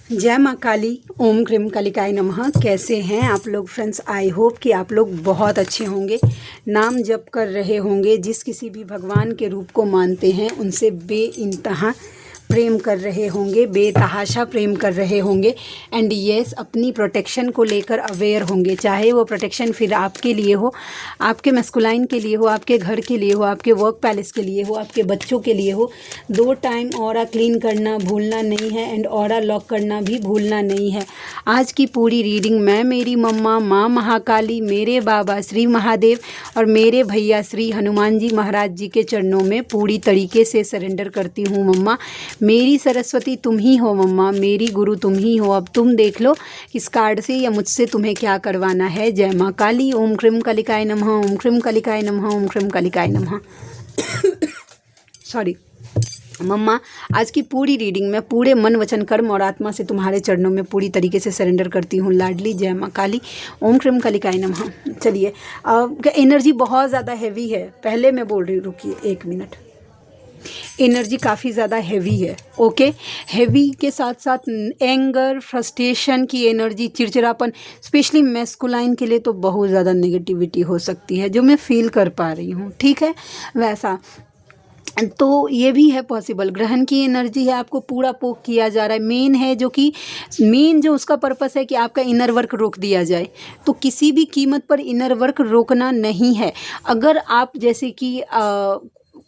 जय माँ काली। ओम क्रीम कालिकाय नमः। कैसे हैं आप लोग फ्रेंड्स? आई होप कि आप लोग बहुत अच्छे होंगे, नाम जप कर रहे होंगे, जिस किसी भी भगवान के रूप को मानते हैं उनसे बेइंतहा प्रेम कर रहे होंगे, बेतहाशा प्रेम कर रहे होंगे एंड यस अपनी प्रोटेक्शन को लेकर अवेयर होंगे। चाहे वो प्रोटेक्शन फिर आपके लिए हो, आपके मैस्कुलाइन के लिए हो, आपके घर के लिए हो, आपके वर्क पैलेस के लिए हो, आपके बच्चों के लिए हो। 2 टाइम ऑरा क्लीन करना भूलना नहीं है एंड ऑरा लॉक करना भी भूलना नहीं है। आज की पूरी रीडिंग मैं मेरी मम्मा माँ महाकाली, मेरे बाबा श्री महादेव और मेरे भैया श्री हनुमान जी महाराज जी के चरणों में पूरी तरीके से सरेंडर करती हूँ। मम्मा मेरी सरस्वती तुम ही हो, मम्मा मेरी गुरु तुम ही हो। अब तुम देख लो इस कार्ड से या मुझसे तुम्हें क्या करवाना है। जय माँ काली। ओम क्रीम कालिकाय नमः। ओम क्रीम कालिकाय नमः। ओम क्रीम कालिकाय नमः। सॉरी मम्मा, आज की पूरी रीडिंग में पूरे मन वचन कर्म और आत्मा से तुम्हारे चरणों में पूरी तरीके से सरेंडर करती हूँ लाडली। जय माँ काली। ओम क्रीम कालिकाय नमः। चलिए, एनर्जी बहुत ज़्यादा हैवी है। पहले मैं बोल रही हूँ, रुकिए 1 मिनट। एनर्जी काफ़ी ज़्यादा हैवी है। ओके, हैवी के साथ साथ एंगर, फ्रस्ट्रेशन की एनर्जी, चिड़चिड़ापन, स्पेशली मैस्कुलाइन के लिए तो बहुत ज़्यादा नेगेटिविटी हो सकती है, जो मैं फील कर पा रही हूँ। ठीक है, वैसा तो ये भी है पॉसिबल। ग्रहण की एनर्जी है, आपको पूरा पोक किया जा रहा है। मेन है जो कि मेन जो उसका पर्पस है कि आपका इनर वर्क रोक दिया जाए। तो किसी भी कीमत पर इनर वर्क रोकना नहीं है। अगर आप जैसे कि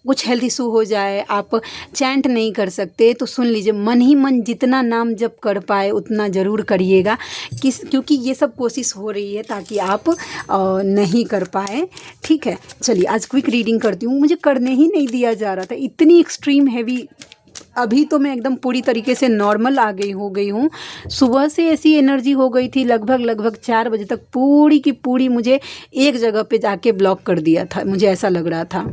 कुछ हेल्थ इशू हो जाए, आप चैंट नहीं कर सकते, तो सुन लीजिए, मन ही मन जितना नाम जप कर पाए उतना ज़रूर करिएगा। क्योंकि ये सब कोशिश हो रही है ताकि आप नहीं कर पाए। ठीक है, चलिए आज क्विक रीडिंग करती हूँ। मुझे करने ही नहीं दिया जा रहा था, इतनी एक्सट्रीम हैवी। अभी तो मैं एकदम पूरी तरीके से नॉर्मल हो गई हूँ। सुबह से ऐसी एनर्जी हो गई थी, लगभग 4 बजे तक पूरी की पूरी मुझे एक जगह पे जाके ब्लॉक कर दिया था। मुझे ऐसा लग रहा था।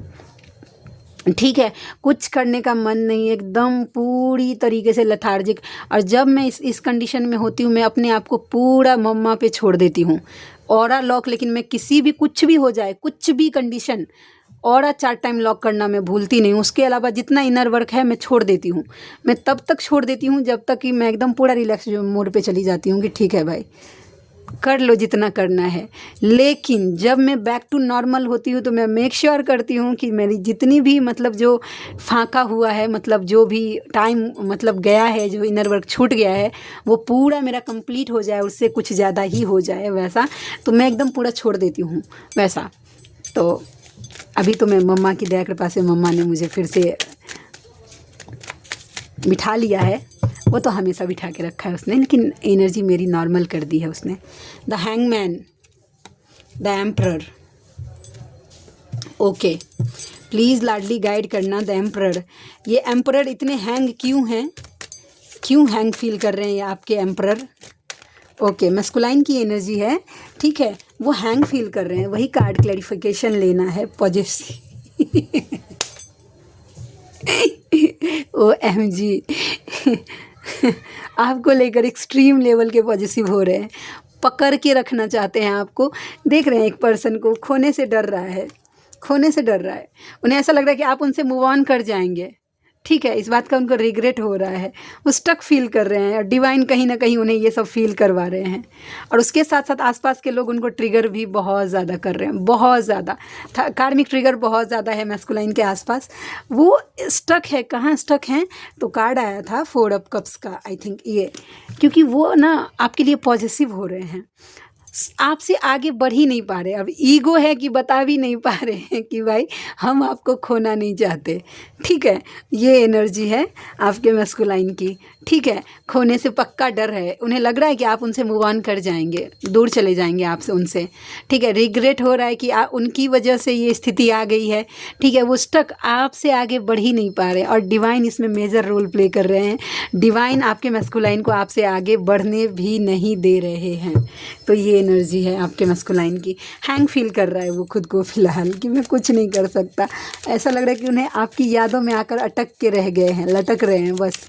ठीक है, कुछ करने का मन नहीं, एकदम पूरी तरीके से लेथार्जिक। और जब मैं इस कंडीशन में होती हूँ, मैं अपने आप को पूरा मम्मा पे छोड़ देती हूँ। ऑरा लॉक, लेकिन मैं किसी भी कुछ भी हो जाए, कुछ भी कंडीशन, ऑरा 4 टाइम लॉक करना मैं भूलती नहीं हूँ। उसके अलावा जितना इनर वर्क है मैं छोड़ देती हूँ। मैं तब तक छोड़ देती हूँ जब तक कि मैं एकदम पूरा रिलैक्स मोड पे चली जाती हूँ कि ठीक है भाई, कर लो जितना करना है। लेकिन जब मैं बैक टू नॉर्मल होती हूँ तो मैं मेक श्योर करती हूँ कि मेरी जितनी भी मतलब जो फाका हुआ है, मतलब जो भी टाइम मतलब गया है, जो इनर वर्क छूट गया है, वो पूरा मेरा कंप्लीट हो जाए, उससे कुछ ज़्यादा ही हो जाए वैसा। तो मैं एकदम पूरा छोड़ देती हूँ वैसा। तो अभी तो मैं मम्मा की दया कृपा से मम्मा ने मुझे फिर से बिठा लिया है। वो तो हमेशा बिठा के रखा है उसने, लेकिन एनर्जी मेरी नॉर्मल कर दी है उसने। The hangman, the emperor. Okay, please Ladli guide करना द एम्परर। ये एम्परर इतने हैंग क्यों हैं, क्यों हैंग फील कर रहे हैं ये आपके एम्परर? ओके, मैस्कुलाइन की एनर्जी है। ठीक है, वो हैंग फील कर रहे हैं। वही कार्ड क्लैरिफिकेशन लेना है। पॉजिटिव OMG आपको लेकर एक्सट्रीम लेवल के पॉजिटिव हो रहे हैं। पकड़ के रखना चाहते हैं आपको। देख रहे हैं एक पर्सन को खोने से डर रहा है, खोने से डर रहा है। उन्हें ऐसा लग रहा है कि आप उनसे मूव ऑन कर जाएंगे। ठीक है, इस बात का उनको रिग्रेट हो रहा है, वो स्टक फील कर रहे हैं और डिवाइन कहीं ना कहीं उन्हें ये सब फील करवा रहे हैं। और उसके साथ साथ आसपास के लोग उनको ट्रिगर भी बहुत ज़्यादा कर रहे हैं, बहुत ज़्यादा। कार्मिक ट्रिगर बहुत ज़्यादा है मैस्कुलाइन के आसपास। वो स्टक है। कहाँ स्टक हैं? तो कार्ड आया था 4 ऑफ कप्स का, आई थिंक ये, क्योंकि वो ना आपके लिए पॉजिटिव हो रहे हैं, आपसे आगे बढ़ ही नहीं पा रहे। अब ईगो है कि बता भी नहीं पा रहे हैं कि भाई हम आपको खोना नहीं चाहते। ठीक है, ये एनर्जी है आपके मैस्कुलाइन की। ठीक है, खोने से पक्का डर है। उन्हें लग रहा है कि आप उनसे मूव ऑन कर जाएंगे, दूर चले जाएंगे आपसे, उनसे। ठीक है, रिग्रेट हो रहा है कि उनकी वजह से ये स्थिति आ गई है। ठीक है, वो स्टक आपसे आगे बढ़ ही नहीं पा रहे और डिवाइन इसमें मेजर रोल प्ले कर रहे हैं। डिवाइन आपके मैस्कुलाइन को आपसे आगे बढ़ने भी नहीं दे रहे हैं। तो ये एनर्जी है आपके मैस्कुलाइन की। हैंग फील कर रहा है वो खुद को फ़िलहाल कि मैं कुछ नहीं कर सकता। ऐसा लग रहा है कि उन्हें आपकी यादों में आकर अटक के रह गए हैं, लटक रहे हैं बस।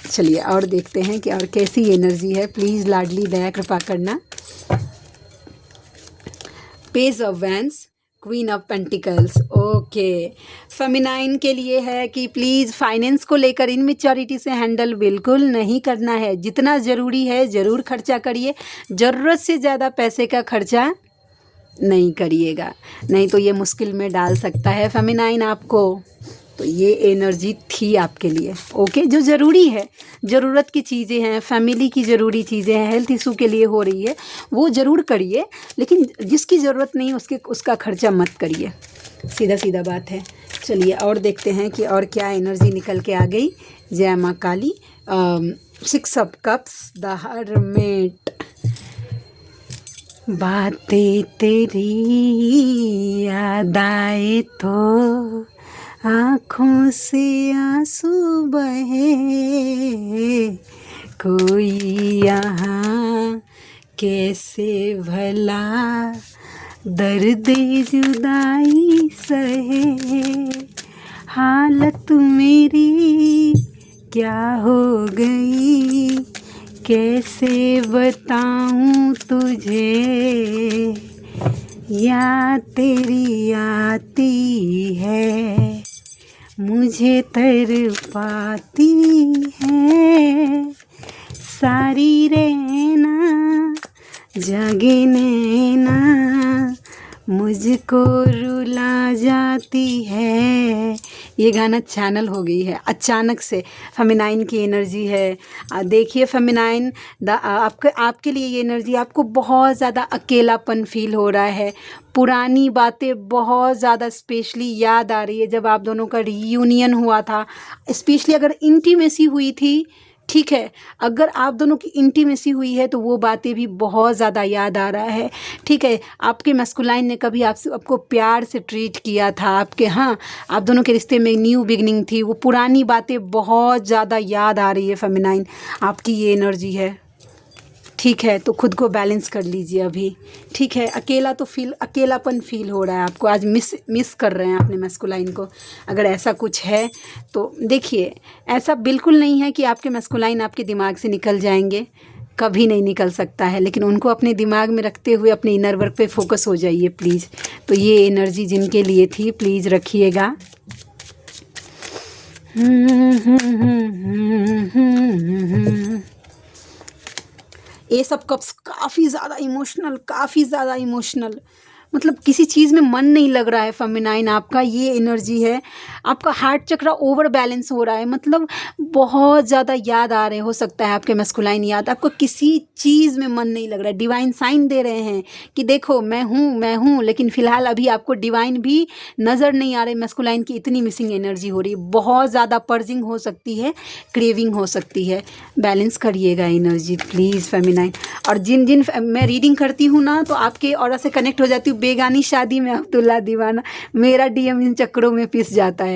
चलिए और देखते हैं कि और कैसी एनर्जी है। प्लीज़ लाडली दया कृपा करना। Page of vents, queen of pentacles. Okay, feminine के लिए है कि प्लीज़ फाइनेंस को लेकर इनमेच्योरिटी से हैंडल बिल्कुल नहीं करना है। जितना ज़रूरी है ज़रूर खर्चा करिए, ज़रूरत से ज़्यादा पैसे का खर्चा नहीं करिएगा, नहीं तो ये मुश्किल में डाल सकता है फेमिनाइन आपको। तो ये एनर्जी थी आपके लिए। ओके, जो ज़रूरी है, ज़रूरत की चीज़ें हैं, फैमिली की ज़रूरी चीज़ें हैं, हेल्थ इशू के लिए हो रही है वो ज़रूर करिए, लेकिन जिसकी ज़रूरत नहीं उसका खर्चा मत करिए। सीधा सीधा बात है। चलिए और देखते हैं कि और क्या एनर्जी निकल के आ गई। जय माँ काली। 6 ऑफ कप्स, द हर्मिट। बातें तेरी याद आए तो आँखों से आंसू बहे, कोई यहाँ कैसे भला दर्द जुदाई सहे। हालत मेरी क्या हो गई, कैसे बताऊँ तुझे, याद तेरी आती है, मुझे तड़पाती है। सारी रहना जागे नैना, मुझको रुला जाती है। ये गाना चैनल हो गई है अचानक से, फेमिनाइन की एनर्जी है। देखिए फेमिनाइन, आपके लिए ये एनर्जी, आपको बहुत ज़्यादा अकेलापन फील हो रहा है। पुरानी बातें बहुत ज़्यादा स्पेशली याद आ रही है, जब आप दोनों का रीयूनियन हुआ था, स्पेशली अगर इंटीमेसी हुई थी, ठीक है, अगर आप दोनों की इंटीमेसी हुई है तो वो बातें भी बहुत ज़्यादा याद आ रहा है। ठीक है, आपके मस्कुलाइन ने कभी आपको प्यार से ट्रीट किया था, आपके, हाँ, आप दोनों के रिश्ते में न्यू बिगनिंग थी, वो पुरानी बातें बहुत ज़्यादा याद आ रही है फेमिनाइन। आपकी ये एनर्जी है, ठीक है, तो खुद को बैलेंस कर लीजिए अभी। ठीक है, अकेलापन फील हो रहा है आपको, आज मिस कर रहे हैं अपने मस्कुलाइन को। अगर ऐसा कुछ है तो देखिए, ऐसा बिल्कुल नहीं है कि आपके मस्कुलाइन आपके दिमाग से निकल जाएंगे, कभी नहीं निकल सकता है, लेकिन उनको अपने दिमाग में रखते हुए अपने इनर वर्क पे फोकस हो जाइए प्लीज़। तो ये एनर्जी जिनके लिए थी प्लीज़ रखिएगा। ये सब कप्स काफ़ी ज़्यादा इमोशनल, मतलब किसी चीज़ में मन नहीं लग रहा है फेमिनाइन आपका। ये एनर्जी है, आपका हार्ट चक्रा ओवर बैलेंस हो रहा है, मतलब बहुत ज़्यादा याद आ रहे, हो सकता है आपके मस्कुलाइन याद, आपको किसी चीज़ में मन नहीं लग रहा है। डिवाइन साइन दे रहे हैं कि देखो मैं हूँ, लेकिन फ़िलहाल अभी आपको डिवाइन भी नज़र नहीं आ रहे। मस्कुलाइन की इतनी मिसिंग एनर्जी हो रही है, बहुत ज़्यादा पर्जिंग हो सकती है, क्रेविंग हो सकती है। बैलेंस करिएगा एनर्जी प्लीज़ फेमिनाइन। और जिन मैं रीडिंग करती हूँ ना, तो आपके ऑरा से कनेक्ट हो जाती हूँ। बेगानी शादी में अब्दुल्ला दीवाना, मेरा डीएम इन चक्करों में पिस जाता है।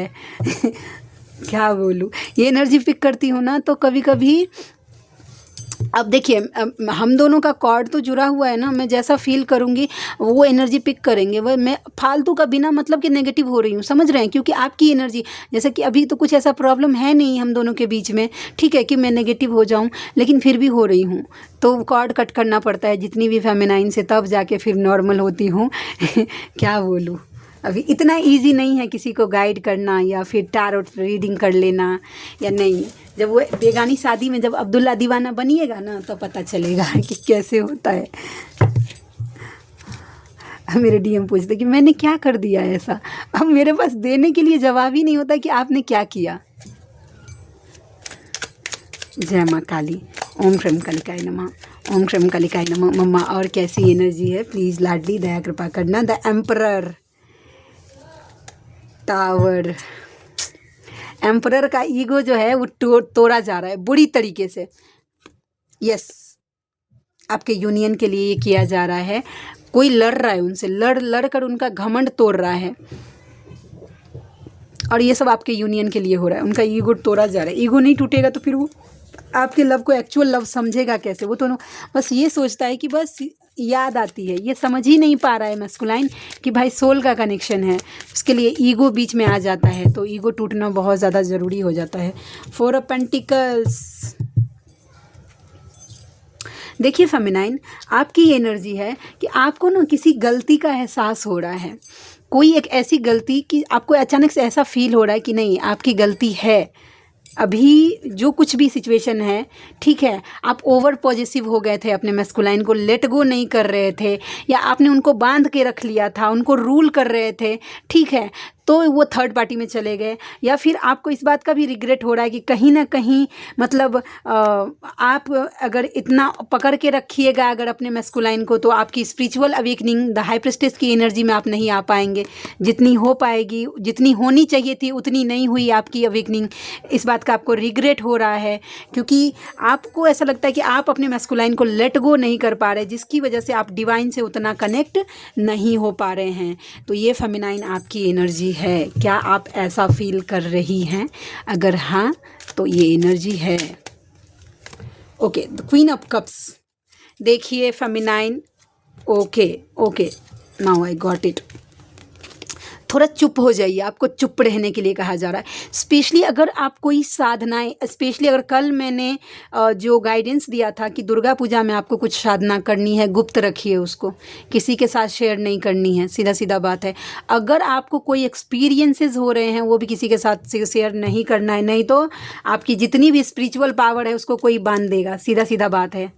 क्या बोलूँ, ये एनर्जी पिक करती हूँ ना, तो कभी कभी, अब देखिए, हम दोनों का कॉर्ड तो जुड़ा हुआ है ना, मैं जैसा फील करूँगी वो एनर्जी पिक करेंगे। वह मैं फालतू का बिना मतलब कि नेगेटिव हो रही हूँ, समझ रहे हैं, क्योंकि आपकी एनर्जी, जैसे कि अभी तो कुछ ऐसा प्रॉब्लम है नहीं हम दोनों के बीच में, ठीक है, कि मैं नेगेटिव हो जाऊँ, लेकिन फिर भी हो रही हूँ, तो कॉर्ड कट करना पड़ता है जितनी भी फेमिनाइन से, तब जाके फिर नॉर्मल होती हूँ। क्या बोलूँ, अभी इतना इजी नहीं है किसी को गाइड करना या फिर टैरोट रीडिंग कर लेना, या नहीं। जब वो बेगानी शादी में जब अब्दुल्ला दीवाना बनिएगा ना, तो पता चलेगा कि कैसे होता है। मेरे डीएम पूछते कि मैंने क्या कर दिया ऐसा, अब मेरे पास देने के लिए जवाब ही नहीं होता कि आपने क्या किया। जय माँ काली। ओम श्रम कालिकाय नमः, ओम श्रम कालिकाय नमः। मम्मा और कैसी एनर्जी है प्लीज़ लाडली दया कृपा करना। द एम्परर, टावर, एम्परर का ईगो जो है वो तोड़ा जा रहा है बुरी तरीके से। यस, आपके यूनियन के लिए ये किया जा रहा है। कोई लड़ रहा है उनसे, लड़ कर उनका घमंड तोड़ रहा है, और ये सब आपके यूनियन के लिए हो रहा है। उनका ईगो तोड़ा जा रहा है। ईगो नहीं टूटेगा तो फिर वो आपके लव को एक्चुअल लव समझेगा कैसे। वो तो बस ये सोचता है कि बस याद आती है, ये समझ ही नहीं पा रहा है मस्कुलाइन कि भाई सोल का कनेक्शन है। उसके लिए ईगो बीच में आ जाता है, तो ईगो टूटना बहुत ज़्यादा ज़रूरी हो जाता है। 4 ऑफ पेंटिकल्स। देखिए फेमिनाइन, आपकी एनर्जी है कि आपको ना किसी गलती का एहसास हो रहा है, कोई एक ऐसी गलती कि आपको अचानक से ऐसा फील हो रहा है कि नहीं आपकी गलती है, अभी जो कुछ भी सिचुएशन है, ठीक है, आप ओवर पॉजिटिव हो गए थे, अपने मैस्कुलाइन को लेट गो नहीं कर रहे थे, या आपने उनको बांध के रख लिया था, उनको रूल कर रहे थे, ठीक है, तो वो थर्ड पार्टी में चले गए, या फिर आपको इस बात का भी रिग्रेट हो रहा है कि कहीं ना कहीं मतलब आप अगर इतना पकड़ के रखिएगा अगर अपने मैस्कुलाइन को, तो आपकी spiritual awakening the high priestess की एनर्जी में आप नहीं आ पाएंगे, जितनी हो पाएगी, जितनी होनी चाहिए थी उतनी नहीं हुई आपकी अवेकनिंग। इस बात का आपको रिग्रेट हो रहा है, क्योंकि आपको ऐसा लगता है कि आप अपने मैस्कुलाइन को लेट गो नहीं कर पा रहे, जिसकी वजह से आप डिवाइन से उतना कनेक्ट नहीं हो पा रहे हैं। तो ये फेमिनाइन आपकी एनर्जी है। क्या आप ऐसा फील कर रही हैं? अगर हाँ तो ये एनर्जी है। Okay, the queen of cups देखिए feminine. Okay okay, now I got it. थोड़ा चुप हो जाइए, आपको चुप रहने के लिए कहा जा रहा है। स्पेशली अगर आप कोई साधनाएं, स्पेशली अगर कल मैंने जो गाइडेंस दिया था कि दुर्गा पूजा में आपको कुछ साधना करनी है, गुप्त रखिए उसको, किसी के साथ शेयर नहीं करनी है, सीधा सीधा बात है। अगर आपको कोई एक्सपीरियंसेस हो रहे हैं वो भी किसी के साथ शेयर नहीं करना है, नहीं तो आपकी जितनी भी स्पिरिचुअल पावर है उसको कोई बांध देगा, सीधा सीधा बात है।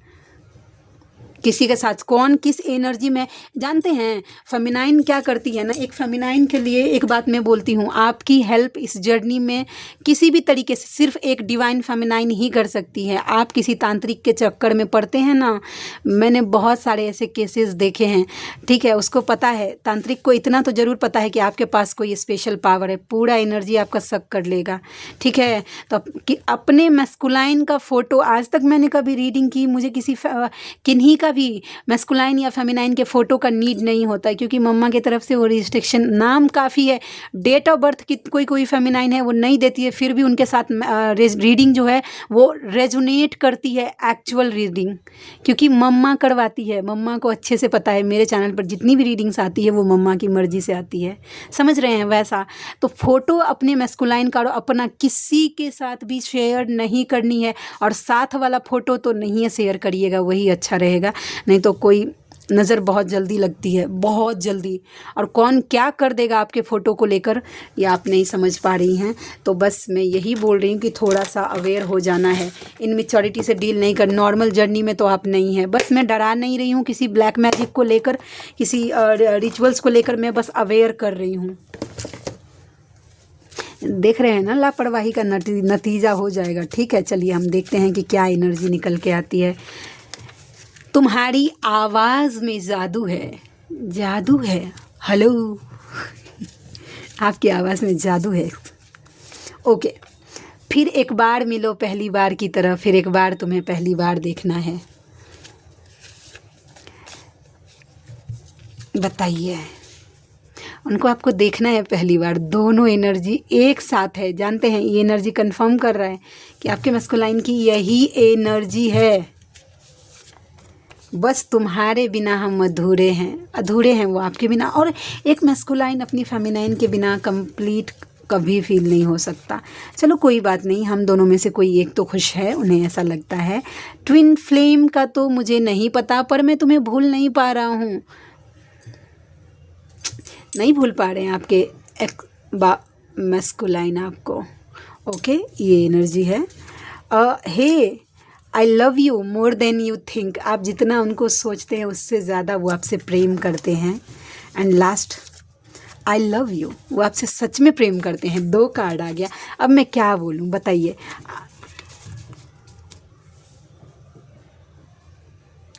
किसी के साथ कौन किस एनर्जी में, जानते हैं फेमिनाइन क्या करती है ना, एक फेमिनाइन के लिए एक बात मैं बोलती हूँ, आपकी हेल्प इस जर्नी में किसी भी तरीके से सिर्फ एक डिवाइन फेमिनाइन ही कर सकती है। आप किसी तांत्रिक के चक्कर में पड़ते हैं ना, मैंने बहुत सारे ऐसे केसेस देखे हैं, ठीक है, उसको पता है, तांत्रिक को इतना तो ज़रूर पता है कि आपके पास कोई स्पेशल पावर है, पूरा एनर्जी आपका सक कर लेगा, ठीक है। तो कि अपने मैस्कुलाइन का फ़ोटो, आज तक मैंने कभी रीडिंग की, मुझे किसी किन्हीं का भी मैस्कुलाइन या फेमिनाइन के फ़ोटो का नीड नहीं होता है, क्योंकि मम्मा की तरफ से वो रिस्ट्रिक्शन, नाम काफ़ी है, डेट ऑफ बर्थ की कोई फेमिनाइन है वो नहीं देती है, फिर भी उनके साथ रीडिंग जो है वो रेजोनेट करती है एक्चुअल रीडिंग, क्योंकि मम्मा करवाती है, मम्मा को अच्छे से पता है मेरे चैनल पर जितनी भी रीडिंग्स आती है वो मम्मा की मर्ज़ी से आती है, समझ रहे हैं। वैसा तो फ़ोटो अपने मैस्कुलाइन का अपना किसी के साथ भी शेयर नहीं करनी है, और साथ वाला फ़ोटो तो नहीं है शेयर करिएगा, वही अच्छा रहेगा, नहीं तो कोई नज़र बहुत जल्दी लगती है, बहुत जल्दी, और कौन क्या कर देगा आपके फ़ोटो को लेकर ये आप नहीं समझ पा रही हैं। तो बस मैं यही बोल रही हूँ कि थोड़ा सा अवेयर हो जाना है, इन मैच्योरिटी से डील नहीं कर, नॉर्मल जर्नी में तो आप नहीं हैं। बस मैं डरा नहीं रही हूँ किसी ब्लैक मैजिक को लेकर, किसी रिचुअल्स को लेकर, मैं बस अवेयर कर रही हूँ। देख रहे हैं ना, लापरवाही का नतीजा हो जाएगा, ठीक है। चलिए हम देखते हैं कि क्या एनर्जी निकल के आती है। तुम्हारी आवाज़ में जादू है, जादू है, हेलो आपकी आवाज़ में जादू है। ओके, फिर एक बार मिलो पहली बार की तरह, फिर एक बार तुम्हें पहली बार देखना है। बताइए, उनको आपको देखना है पहली बार, दोनों एनर्जी एक साथ है। जानते हैं ये एनर्जी कंफर्म कर रहा है कि आपके मैस्कुलाइन की यही एनर्जी है, बस तुम्हारे बिना हम अधूरे हैं, अधूरे हैं वो आपके बिना। और एक मैस्कुलाइन अपनी फेमिनाइन के बिना कंप्लीट कभी फील नहीं हो सकता। चलो कोई बात नहीं, हम दोनों में से कोई एक तो खुश है, उन्हें ऐसा लगता है। ट्विन फ्लेम का तो मुझे नहीं पता, पर मैं तुम्हें भूल नहीं पा रहा हूँ, नहीं भूल पा रहे हैं आपके मैस्कुलाइन आपको। ओके, ये एनर्जी है। Hey, I love you more than you think, आप जितना उनको सोचते हैं उससे ज़्यादा वो आपसे प्रेम करते हैं। And last, I love you, वो आपसे सच में प्रेम करते हैं। 2 कार्ड आ गया, अब मैं क्या बोलूँ बताइए।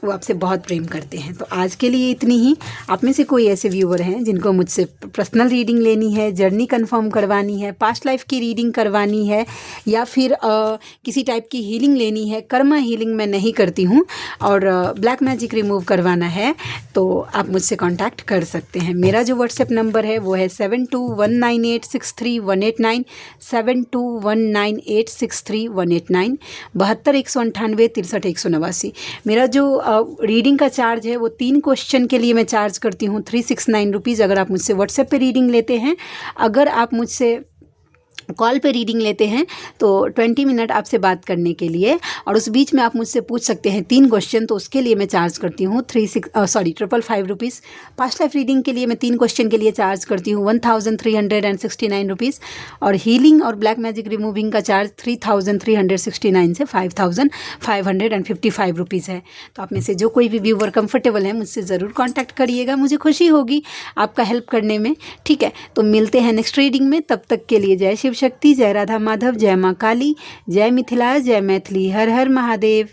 वो आपसे बहुत प्रेम करते हैं। तो आज के लिए इतनी ही। आप में से कोई ऐसे व्यूअर हैं जिनको मुझसे पर्सनल रीडिंग लेनी है, जर्नी कंफर्म करवानी है, पास्ट लाइफ की रीडिंग करवानी है, या फिर किसी टाइप की हीलिंग लेनी है, कर्मा हीलिंग मैं नहीं करती हूँ, और ब्लैक मैजिक रिमूव करवाना है, तो आप मुझसे कांटेक्ट कर सकते हैं। मेरा जो व्हाट्सएप नंबर है वो है 7219863189, 7219863189, 72 198 63 189। मेरा जो रीडिंग का चार्ज है वो 3 क्वेश्चन के लिए मैं चार्ज करती हूँ 369 रुपीज़, अगर आप मुझसे व्हाट्सएप पे रीडिंग लेते हैं। अगर आप मुझसे कॉल पे रीडिंग लेते हैं तो 20 मिनट आपसे बात करने के लिए, और उस बीच में आप मुझसे पूछ सकते हैं 3 क्वेश्चन, तो उसके लिए मैं चार्ज करती हूँ 555 रुपीज़। पास्ट लाइफ रीडिंग के लिए मैं 3 क्वेश्चन के लिए चार्ज करती हूँ 1369 रुपीज़, और हीलिंग और ब्लैक मैजिक रिमूविंग का चार्ज 3369 से 5555 रुपीज़ है। तो आप में से जो कोई भी व्यूवर कंफर्टेबल है मुझसे ज़रूर कॉन्टैक्ट करिएगा, मुझे खुशी होगी आपका हेल्प करने में। ठीक है, तो मिलते हैं नेक्स्ट रीडिंग में, तब तक के लिए जय शिव शक्ति, जय राधा माधव, जय माँ काली, जय मिथिला, जय मैथिली, हर हर महादेव।